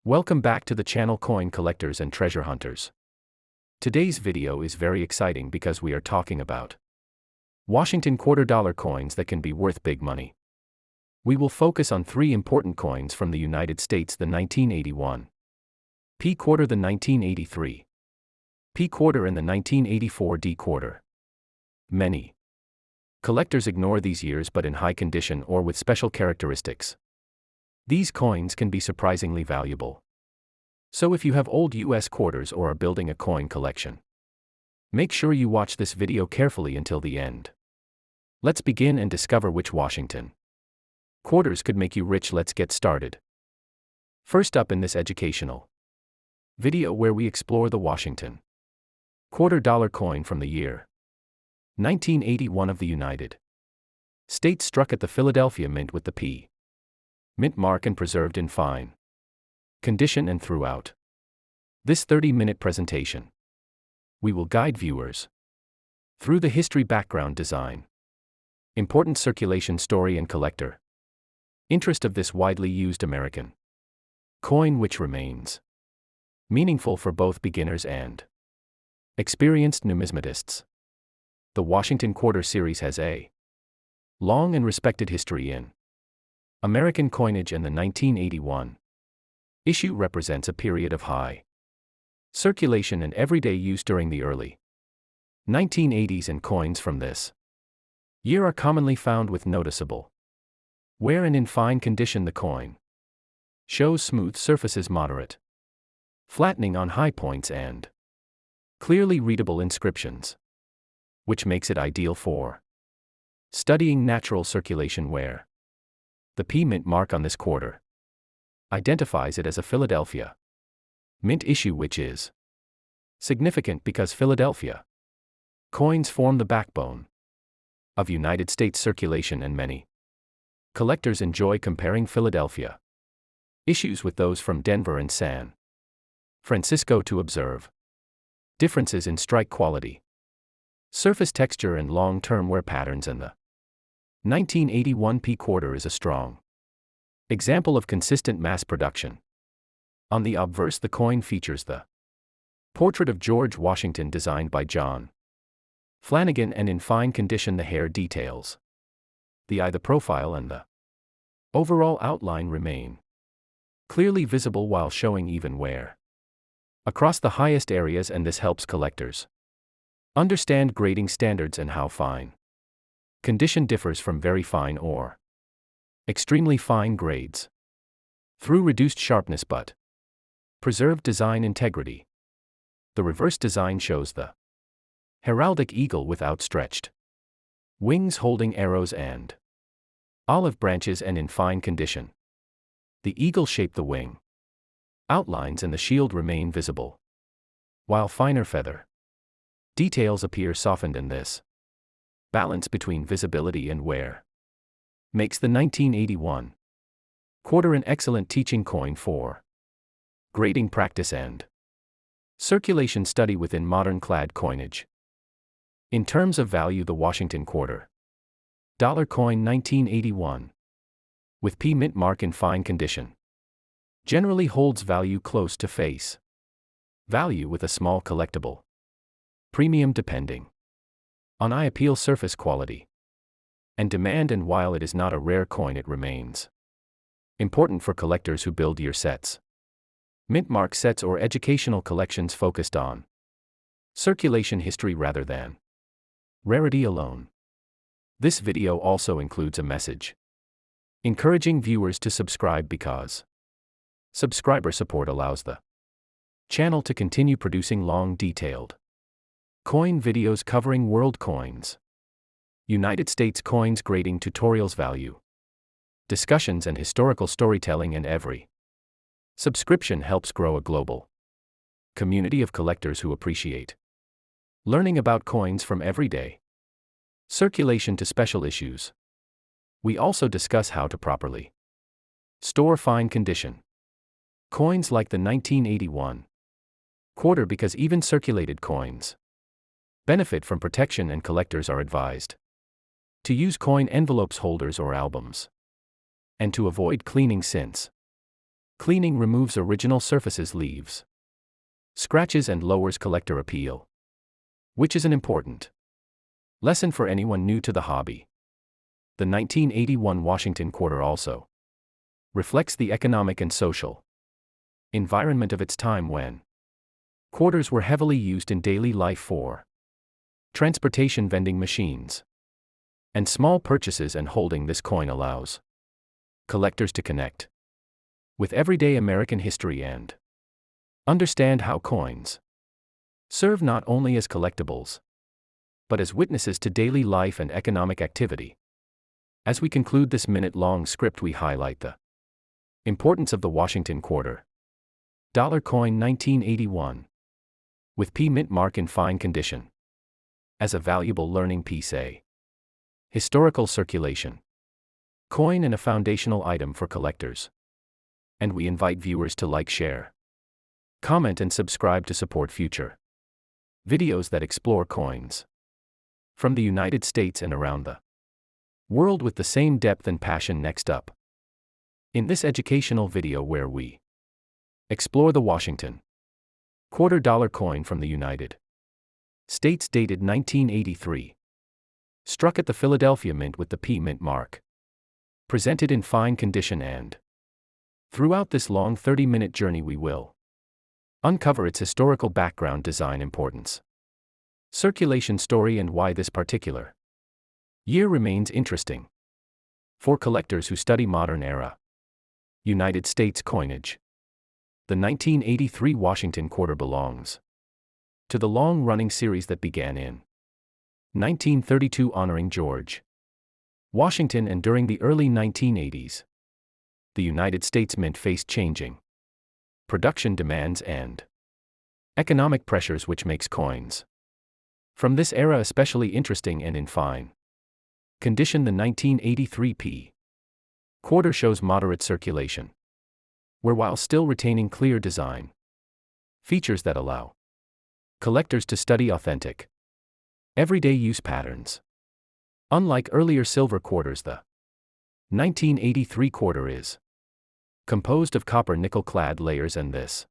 Welcome back to the channel Coin Collectors and Treasure Hunters. Today's video is very exciting because we are talking about Washington $quarter coins that can be worth big money. We will focus on three important coins from the United States: the 1981 P quarter, the 1983 P quarter, and the 1984 D quarter. Many collectors ignore these years, but in high condition or with special characteristics, these coins can be surprisingly valuable. So if you have old US quarters or are building a coin collection, make sure you watch this video carefully until the end. Let's begin and discover which Washington quarters could make you rich. Let's get started. First up in this educational video, where we explore the Washington $quarter coin from the year 1981 of the United States, struck at the Philadelphia Mint with the P mint mark and preserved in fine condition. And throughout this 30-minute presentation, we will guide viewers through the history, background, design, important circulation, story, and collector interest of this widely used American coin, which remains meaningful for both beginners and experienced numismatists. The Washington Quarter series has a long and respected history in American coinage, and the 1981 issue represents a period of high circulation and everyday use during the early 1980s, and coins from this year are commonly found with noticeable wear and in fine condition. The coin shows smooth surfaces, moderate flattening on high points, and clearly readable inscriptions, which makes it ideal for studying natural circulation wear. The P mint mark on this quarter identifies it as a Philadelphia Mint issue, which is significant because Philadelphia coins form the backbone of United States circulation, and many collectors enjoy comparing Philadelphia issues with those from Denver and San Francisco to observe differences in strike quality, surface texture, and long-term wear patterns. And the 1981 P quarter is a strong example of consistent mass production. On the obverse, the coin features the portrait of George Washington designed by John Flanagan, and in fine condition the hair details, the eye, the profile, and the overall outline remain clearly visible while showing even wear across the highest areas, and this helps collectors understand grading standards and how fine condition differs from very fine or extremely fine grades. Through reduced sharpness but preserved design integrity. The reverse design shows the heraldic eagle with outstretched wings holding arrows and olive branches, and in fine condition, the eagle shape, the wing outlines, and the shield remain visible, while finer feather details appear softened, and this balance between visibility and wear makes the 1981 quarter an excellent teaching coin for grading practice and circulation study within modern clad coinage. In terms of value, the Washington $quarter coin 1981 with P mint mark in fine condition generally holds value close to face value, with a small collectible premium depending on eye appeal, surface quality, and demand. And while it is not a rare coin, it remains important for collectors who build year sets, mint mark sets, or educational collections focused on circulation history rather than rarity alone. This video also includes a message encouraging viewers to subscribe, because subscriber support allows the channel to continue producing long, detailed coin videos covering world coins, United States coins, grading tutorials, value discussions, and historical storytelling. And every subscription helps grow a global community of collectors who appreciate learning about coins from everyday circulation to special issues. We also discuss how to properly store fine condition coins like the 1981 quarter, because even circulated coins benefit from protection, and collectors are advised to use coin envelopes, holders, or albums, and to avoid cleaning, since Cleaning removes original surfaces, leaves scratches, and lowers collector appeal. Which is an important lesson for anyone new to the hobby. The 1981 Washington quarter also reflects the economic and social environment of its time, when quarters were heavily used in daily life for transportation, vending machines, and small purchases, and holding this coin allows collectors to connect with everyday American history and understand how coins serve not only as collectibles, but as witnesses to daily life and economic activity. As we conclude this minute-long script, we highlight the importance of the Washington quarter dollar coin 1981, with P mint mark in fine condition, as a valuable learning piece, a historical circulation coin, and a foundational item for collectors. And we invite viewers to like, share, comment, and subscribe to support future videos that explore coins from the United States and around the world with the same depth and passion. Next up, in this educational video, where we explore the Washington quarter dollar coin from the United States, dated 1983, struck at the Philadelphia Mint with the P mint mark, presented in fine condition, and throughout this long 30-minute journey we will uncover its historical background, design importance, circulation story, and why this particular year remains interesting for collectors who study modern era United States coinage. The 1983 Washington quarter belongs to the long-running series that began in 1932, honoring George Washington, and during the early 1980s, the United States Mint faced changing production demands and economic pressures, which makes coins from this era especially interesting and in fine condition. The 1983 P quarter shows moderate circulation, where while still retaining clear design features that allow collectors to study authentic everyday use patterns. Unlike earlier silver quarters, the 1983 quarter is composed of copper nickel-clad layers, and this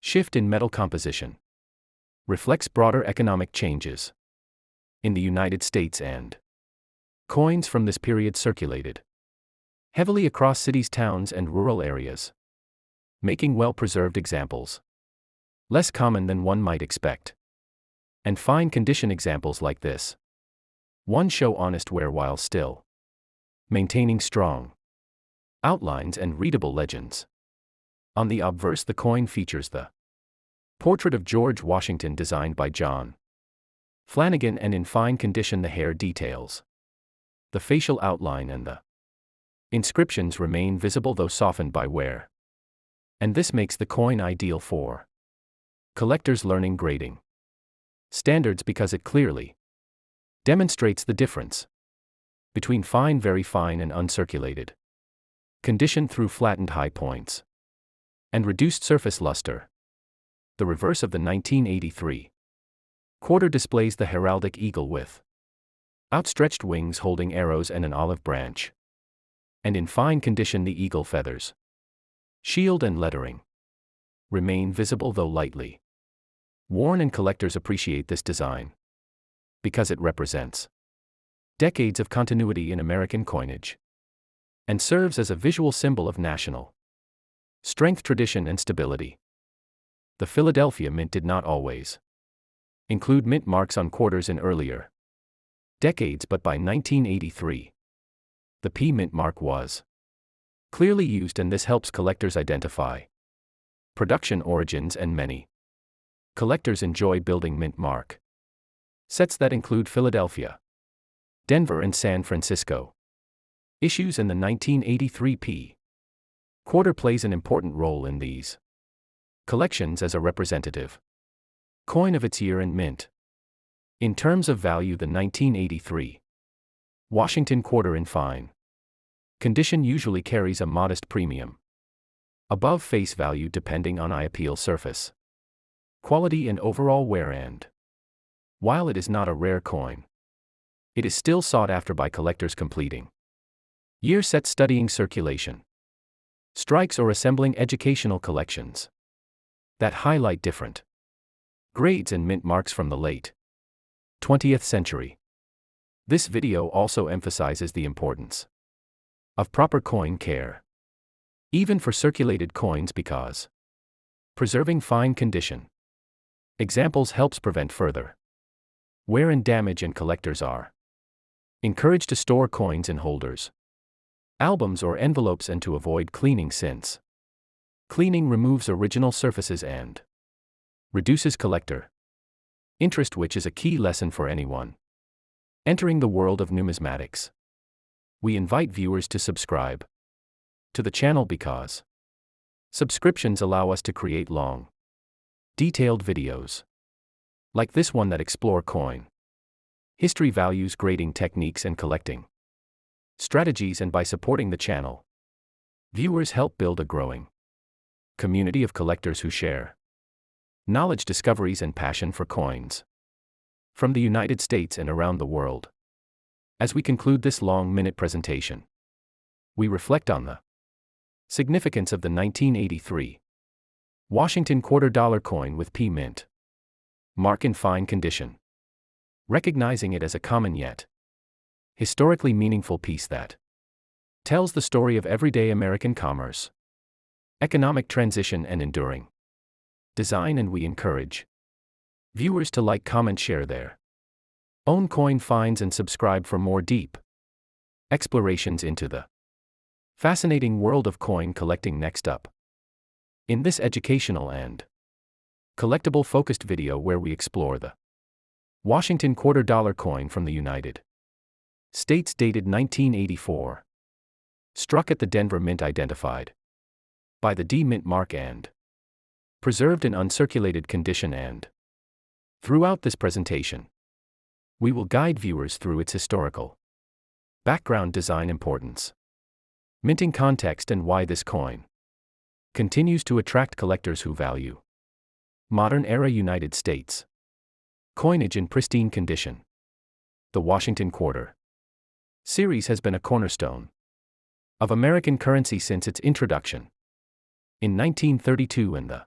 shift in metal composition reflects broader economic changes in the United States, and coins from this period circulated heavily across cities, towns, and rural areas, making well-preserved examples less common than one might expect. And fine condition examples like this one show honest wear while still maintaining strong outlines and readable legends. On the obverse, the coin features the portrait of George Washington designed by John Flanagan, and in fine condition the hair details, the facial outline, and the inscriptions remain visible though softened by wear. And this makes the coin ideal for collectors learning grading standards, because it clearly demonstrates the difference between fine, very fine, and uncirculated condition through flattened high points and reduced surface luster. The reverse of the 1983 quarter displays the heraldic eagle with outstretched wings holding arrows and an olive branch. And in fine condition the eagle feathers, shield, and lettering remain visible though lightly worn, and collectors appreciate this design because it represents decades of continuity in American coinage and serves as a visual symbol of national strength, tradition, and stability. The Philadelphia Mint did not always include mint marks on quarters in earlier decades, but by 1983, the P mint mark was clearly used, and this helps collectors identify production origins, and many collectors enjoy building mint mark sets that include Philadelphia, Denver, and San Francisco issues, and the 1983 P quarter plays an important role in these collections as a representative coin of its year and mint. In terms of value, the 1983 Washington quarter in fine condition usually carries a modest premium above face value depending on eye appeal, surface quality, and overall wear. And while it is not a rare coin, it is still sought after by collectors completing year sets studying circulation strikes or assembling educational collections that highlight different grades and mint marks from the late 20th century. This video also emphasizes the importance of proper coin care, even for circulated coins, because preserving fine condition examples helps prevent further wear and damage, and collectors are encouraged to store coins in holders, albums, or envelopes, and to avoid cleaning, since cleaning removes original surfaces and reduces collector interest, which is a key lesson for anyone entering the world of numismatics. We invite viewers to subscribe to the channel because subscriptions allow us to create long, detailed videos like this one that explore coin history, values, grading techniques, and collecting strategies. And by supporting the channel, viewers help build a growing community of collectors who share knowledge, discoveries, and passion for coins from the United States and around the world. As we conclude this long-minute presentation, we reflect on the significance of the 1983 Washington $quarter coin with P mint mark in fine condition, recognizing it as a common yet historically meaningful piece that tells the story of everyday American commerce, economic transition, and enduring design. And we encourage viewers to like, comment, share their own coin finds, and subscribe for more deep explorations into the fascinating world of coin collecting. Next up, in this educational and collectible focused video, where we explore the Washington $quarter coin from the United States, dated 1984, struck at the Denver Mint, identified by the D mint mark, and preserved in uncirculated condition. And throughout this presentation, we will guide viewers through its historical background, design importance, minting context, and why this coin continues to attract collectors who value modern-era United States coinage in pristine condition. The Washington Quarter series has been a cornerstone of American currency since its introduction in 1932, and the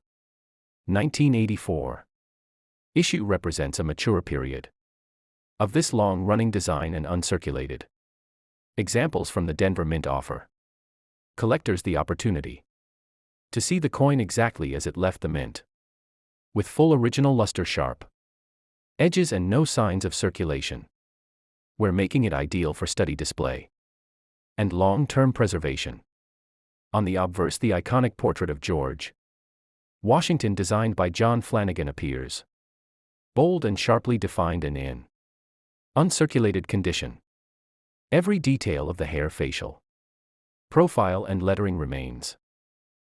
1984 issue represents a mature period of this long-running design, and uncirculated examples from the Denver Mint offer collectors the opportunity to see the coin exactly as it left the mint, with full original luster, sharp edges, and no signs of circulation, we're making it ideal for study, display, and long-term preservation. On the obverse, the iconic portrait of George Washington, designed by John Flanagan, appears bold and sharply defined and in uncirculated condition. Every detail of the hair, facial profile, and lettering remains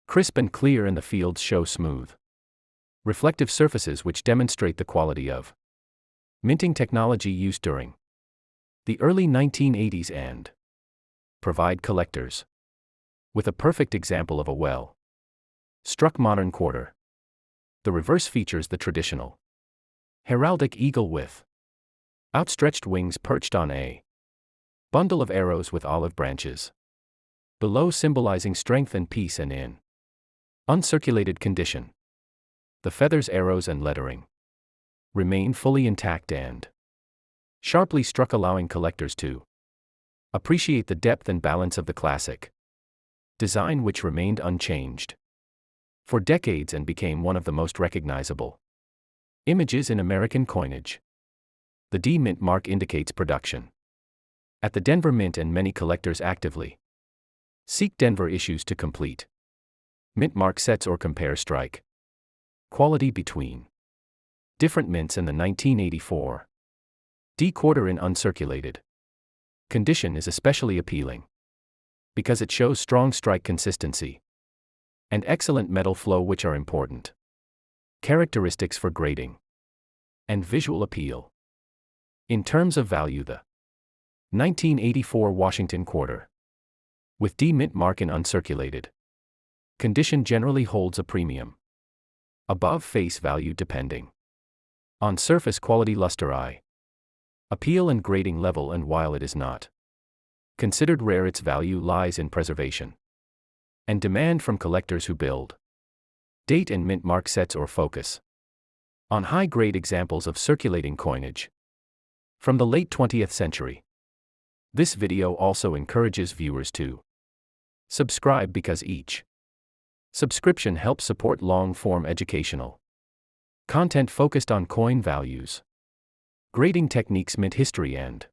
crisp and clear, and the fields show smooth, reflective surfaces which demonstrate the quality of minting technology used during the early 1980s and provide collectors with a perfect example of a well-struck modern quarter. The reverse features the traditional heraldic eagle with outstretched wings perched on a bundle of arrows with olive branches below, symbolizing strength and peace, and in uncirculated condition. The feathers, arrows, and lettering remain fully intact and sharply struck, allowing collectors to appreciate the depth and balance of the classic design, which remained unchanged for decades and became one of the most recognizable images in American coinage. The D mint mark indicates production at the Denver Mint, and many collectors actively seek Denver issues to complete mint mark sets or compare strike quality between different mints. And the 1984 D quarter in uncirculated condition is especially appealing because it shows strong strike consistency and excellent metal flow, which are important characteristics for grading and visual appeal. In terms of value, the 1984 Washington quarter with D mint mark in uncirculated condition generally holds a premium above face value, depending on surface quality, luster, eye appeal, and grading level. And while it is not considered rare, its value lies in preservation. and demand from collectors who build. Date and mint mark sets or focus on high-grade examples of circulating coinage from the late 20th century. This video also encourages viewers to subscribe because each subscription helps support long-form educational content focused on coin values, grading techniques, mint history, and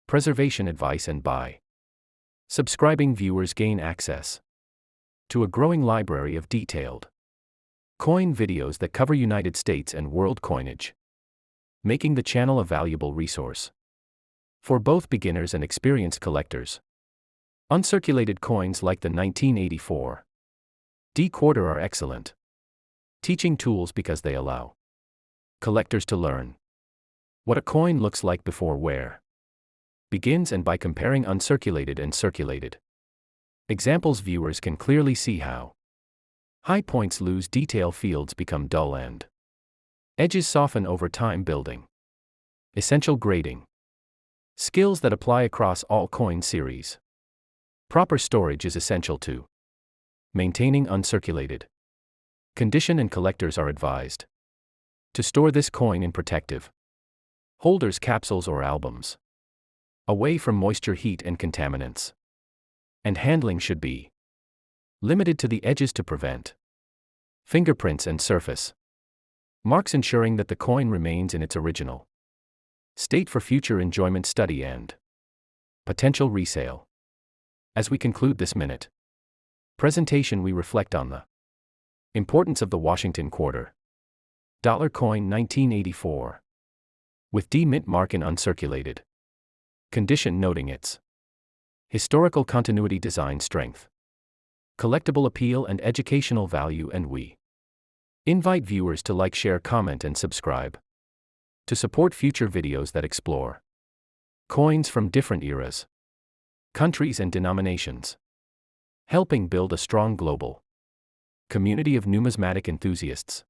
preservation advice. And by subscribing, viewers gain access to a growing library of detailed coin videos that cover United States and world coinage, making the channel a valuable resource for both beginners and experienced collectors. Uncirculated coins like the 1984 D quarter are excellent teaching tools because they allow collectors to learn what a coin looks like before wear begins, and by comparing uncirculated and circulated examples, viewers can clearly see how high points lose detail, fields become dull, and edges soften over time, building essential grading skills that apply across all coin series. Proper storage is essential to maintaining uncirculated condition, and collectors are advised to store this coin in protective holders, capsules, or albums, away from moisture, heat, and contaminants. And handling should be limited to the edges to prevent fingerprints and surface marks, ensuring that the coin remains in its original state for future enjoyment, study, and potential resale. As we conclude this minute presentation, we reflect on the importance of the Washington $quarter coin 1984 with D mint mark in uncirculated condition, noting its historical continuity, design strength, collectible appeal, and educational value. And we invite viewers to like, share, comment, and subscribe to support future videos that explore coins from different eras, countries, and denominations, helping build a strong global community of numismatic enthusiasts.